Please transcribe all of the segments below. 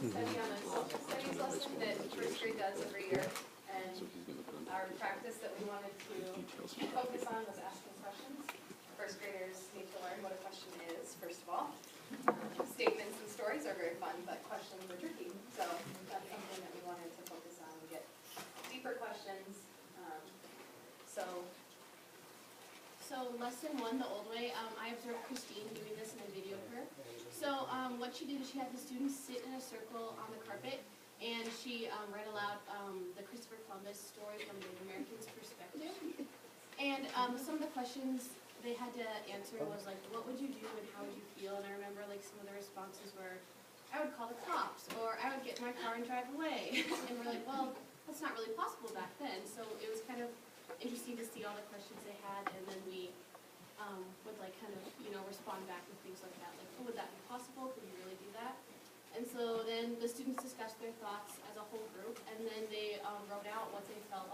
study on a social studies lesson that first grade does every year. And our practice that we wanted to focus on was asking questions. First graders need to learn what a question is, first of all. Statements and stories are very fun, but questions are tricky. So that's something that we wanted to focus on and get deeper questions. So lesson 1, the old way, I observed Christine doing this in a video of her. So what she did is she had the students sit in a circle on the carpet, and she read aloud the Christopher Columbus story from the American's perspective. And some of the questions they had to answer was like, what would you do and how would you feel? And I remember like some of the responses were, I would call the cops, or I would get in my car and drive away. And we're like, well, that's not really possible back then. So it was kind of interesting to see all the questions they had, and then we would like kind of, respond back with things like that. Like, oh, would that be possible? Could you really do that? And so then the students discussed their thoughts as a whole group, and then they wrote out what they felt,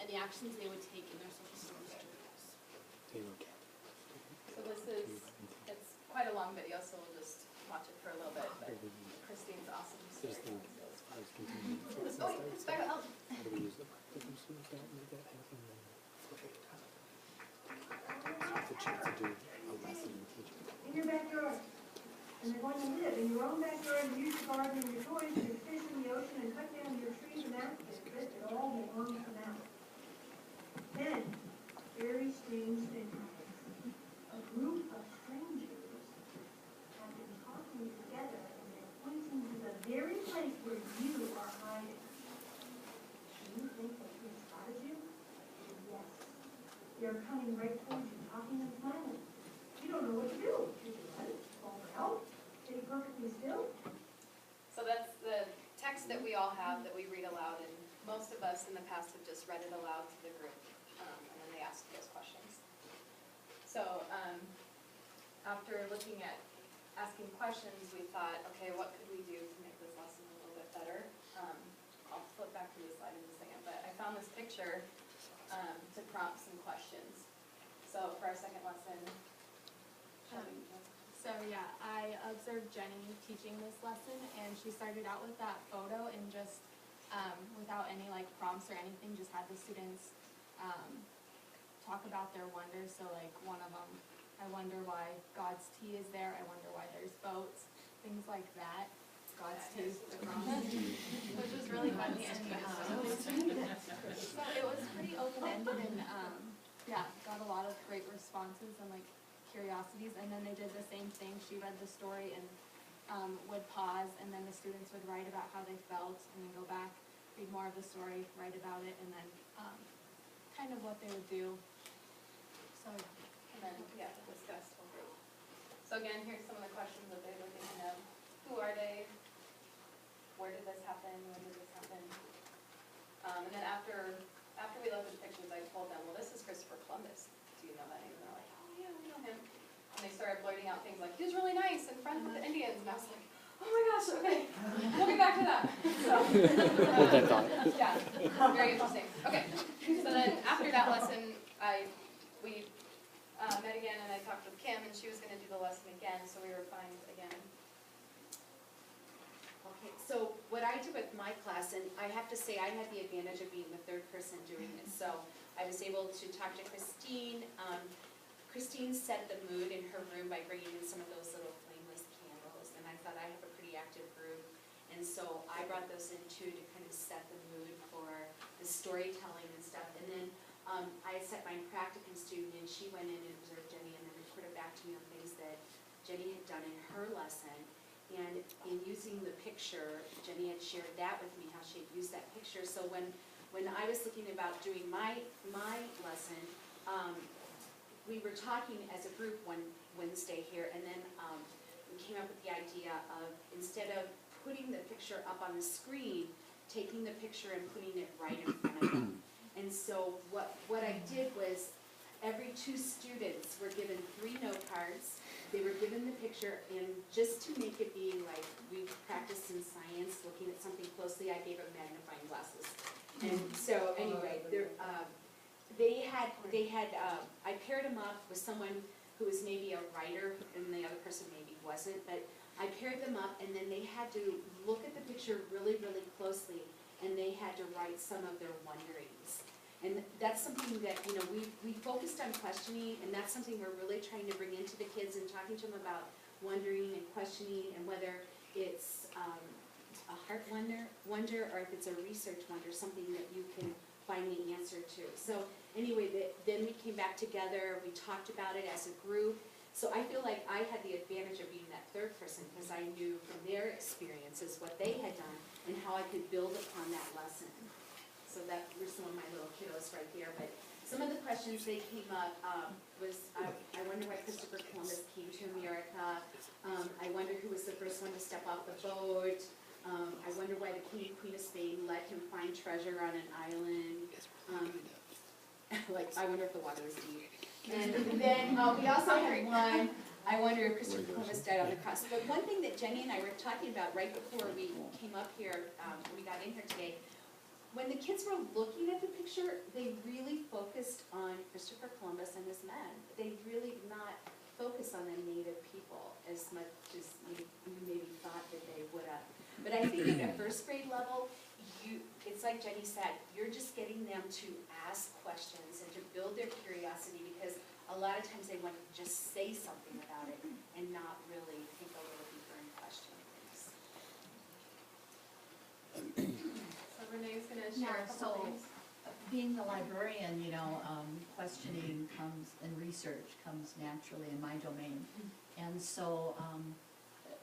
and the actions they would take in their social studies journals. So it's quite a long video, so we'll just watch it for a little bit, but Christine's awesome. Back up. In your backyard, and they're going to live in your own backyard and use the garden and your toys and your fish in the ocean and cut down your trees and mountains. It all belongs to them. Then, very strange thing happens. A group of strangers have been talking together and they're pointing to the very place where you are hiding. Do you think that they spotted you? Yes. They're coming right towards you, talking and smiling. You don't know what to do. Should you run? Call for help? Stay perfectly still? So that's the text that we all have that we read aloud, and most of us in the past have just read it aloud to the group, and then they ask those questions. So after looking at asking questions, we thought, okay, what could we do to make this lesson a little bit better? I'll flip back to the slide in a second, but I found this picture to prompt some questions. So for our second lesson, I observed Jenny teaching this lesson, and she started out with that photo and just, without any like prompts or anything, just had the students talk about their wonders. So like one of them, I wonder why God's tea is there, I wonder why there's boats, things like that. God's tea, which was really funny, and so it was pretty open-ended, and got a lot of great responses and like curiosities. And then they did the same thing. She read the story and would pause, and then the students would write about how they felt, and then go back, read more of the story, write about it, and then kind of what they would do. So, and then discuss whole group. So again, here's some of the questions that they were thinking of. Who are they? Where did this happen? When did this happen? And then after we looked at the pictures, I told them, well, this is Christopher Columbus. Do you know that name? And they're like, oh yeah, we know him. And they started blurting out things like, he was really nice and friends with the Indians. And I was like, oh my gosh, okay, we'll get back to that. So, yeah, very interesting. Okay, so then after that lesson, we met again, and I talked with Kim, and she was going to do the lesson again, so we were fine again. Okay, so what I did with my class, and I have to say I had the advantage of being the third person doing this, so I was able to talk to Christine. Christine set the mood in her room by bringing in some of those little flameless candles, and I thought I have a pretty active group, and so I brought those in too to kind of set the mood for the storytelling and stuff. And then I set my practicum student, and she went in and observed Jenny and then reported back to me on things that Jenny had done in her lesson. And in using the picture, Jenny had shared that with me, how she had used that picture. So when I was looking about doing my lesson, we were talking as a group one Wednesday here, and then we came up with the idea of, instead of putting the picture up on the screen, taking the picture and putting it right in front of them. And so what I did was, every 2 students were given 3 note cards. They were given the picture, and just to make it be like we practiced in science, looking at something closely, I gave them magnifying glasses. And so anyway, I paired them up with someone who was maybe a writer, and the other person maybe wasn't, but I paired them up, and then they had to look at the picture really, really closely, and they had to write some of their wonderings. And that's something that, you know, we focused on questioning, and that's something we're really trying to bring into the kids and talking to them about wondering and questioning, and whether it's a heart wonder, or if it's a research wonder, something that you can find the answer to. So anyway, then we came back together, we talked about it as a group. So I feel like I had the advantage of being that third person, because I knew from their experiences what they had done and how I could build upon that lesson. So that were some of my little kiddos right there. But some of the questions they came up was, I wonder why Christopher Columbus came to America. I wonder who was the first one to step off the boat. I wonder why the King and Queen of Spain let him find treasure on an island. Like, I wonder if the water was deep. And then we also had one, I wonder if Christopher Columbus died on the cross. But one thing that Jenny and I were talking about right before we came up here, when we got in here today, when the kids were looking at the picture, they really focused on Christopher Columbus and his men. They really did not focus on the native people as much as you maybe thought that they would have. But I think at the first grade level, it's like Jenny said, you're just getting them to ask questions and to build their curiosity, because a lot of times they want to just say something about it and not really think a little deeper and question things. So Renee's gonna share a couple things. Being the librarian, you know, questioning comes, and research comes naturally in my domain. And so,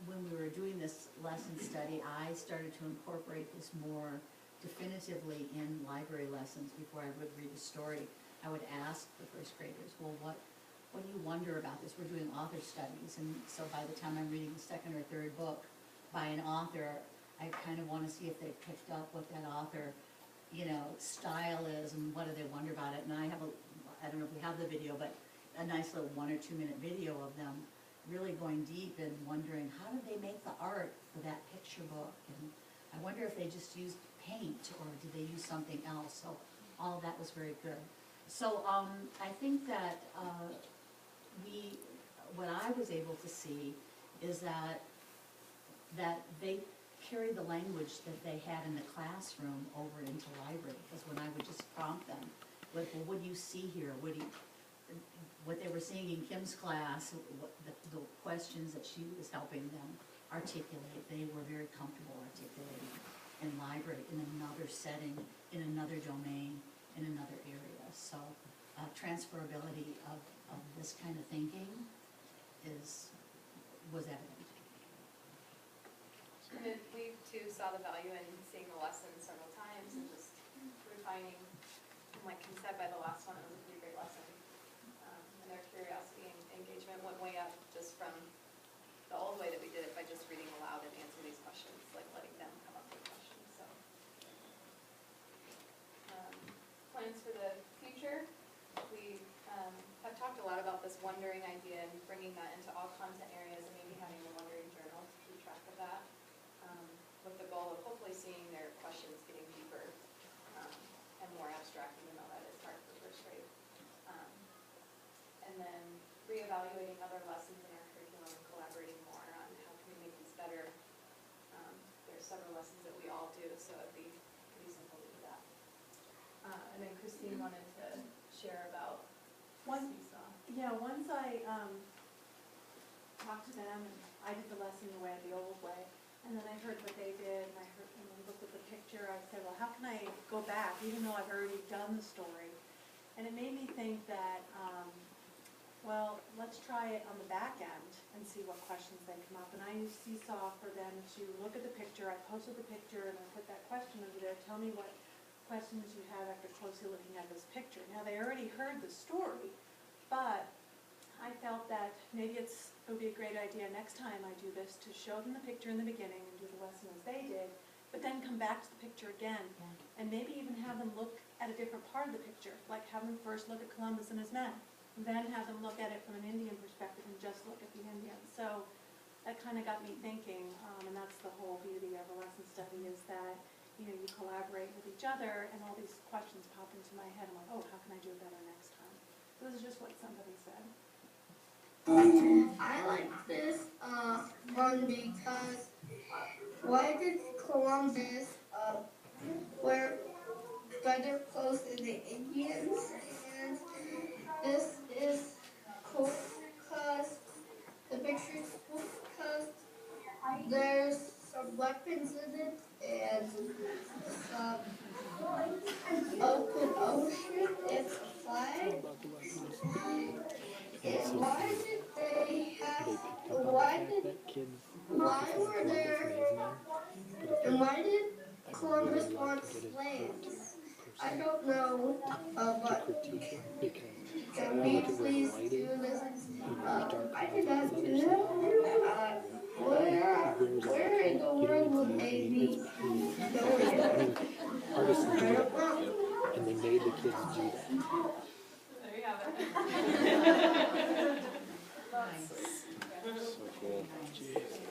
when we were doing this lesson study, I started to incorporate this more definitively in library lessons. Before I would read a story, I would ask the first graders, well, what do you wonder about this? We're doing author studies, and so by the time I'm reading the second or third book by an author, I kind of want to see if they picked up what that author, you know, style is, and what do they wonder about it. And I have I don't know if we have the video, but a nice little 1 or 2 minute video of them really going deep and wondering, how did they make the art for that picture book? And I wonder if they just used paint, or did they use something else? So all of that was very good. So I think that what I was able to see is that they carry the language that they had in the classroom over into library. Because when I would just prompt them, like, well, what do you see here? What they were seeing in Kim's class, the questions that she was helping them articulate, they were very comfortable articulating in library, in another setting, in another domain, in another area. So transferability of this kind of thinking was evident. And then we too saw the value in seeing the lessons several times and just refining. And like Kim said, by the last one, it was a pretty great lesson. And their curiosity and engagement went way up just from the old way that we did it, by just reading aloud and answering these questions, like letting them come up with questions. So plans for the future. We have talked a lot about this wondering idea and bringing that into all content areas, and maybe having a wondering journal to keep track of that, with the goal of hopefully seeing their questions getting deeper and more abstract, even though that is hard for first grade. And then reevaluating other lessons in our curriculum and collaborating more on how can we make these better. There's several lessons that we all do, so it'd be pretty simple to do that. And then Christine wanted to share about Seesaw. Yeah, once I talked to them, and I did the lesson the old way, and then I heard what they did, and I looked at the picture, I said, well, how can I go back, even though I've already done the story? And it made me think that, well, let's try it on the back end and see what questions they come up. And I used Seesaw for them to look at the picture. I posted the picture and I put that question over there. Tell me what questions you have after closely looking at this picture. Now, they already heard the story, but I felt that maybe it would be a great idea next time I do this to show them the picture in the beginning and do the lesson as they did, but then come back to the picture again, and maybe even have them look at a different part of the picture, like have them first look at Columbus and his men, and then have them look at it from an Indian perspective and just look at the Indians. So that kind of got me thinking, and that's the whole beauty of a lesson study, is that you collaborate with each other, and all these questions pop into my head. I'm like, oh, how can I do it better next time? This is just what somebody said. I like this one because why did Columbus wear better clothes than the Indians? And this is cool because the picture's cool because there's some weapons in it and some open ocean. It's a flag. And why did they have, why were there, and why did Columbus want slaves? I don't know, but can we please do this? I did not do that. Where in the world would they be going? Artists do I that, don't know. and they made the kids do that. There you have it. Nice. So cool. Jeez.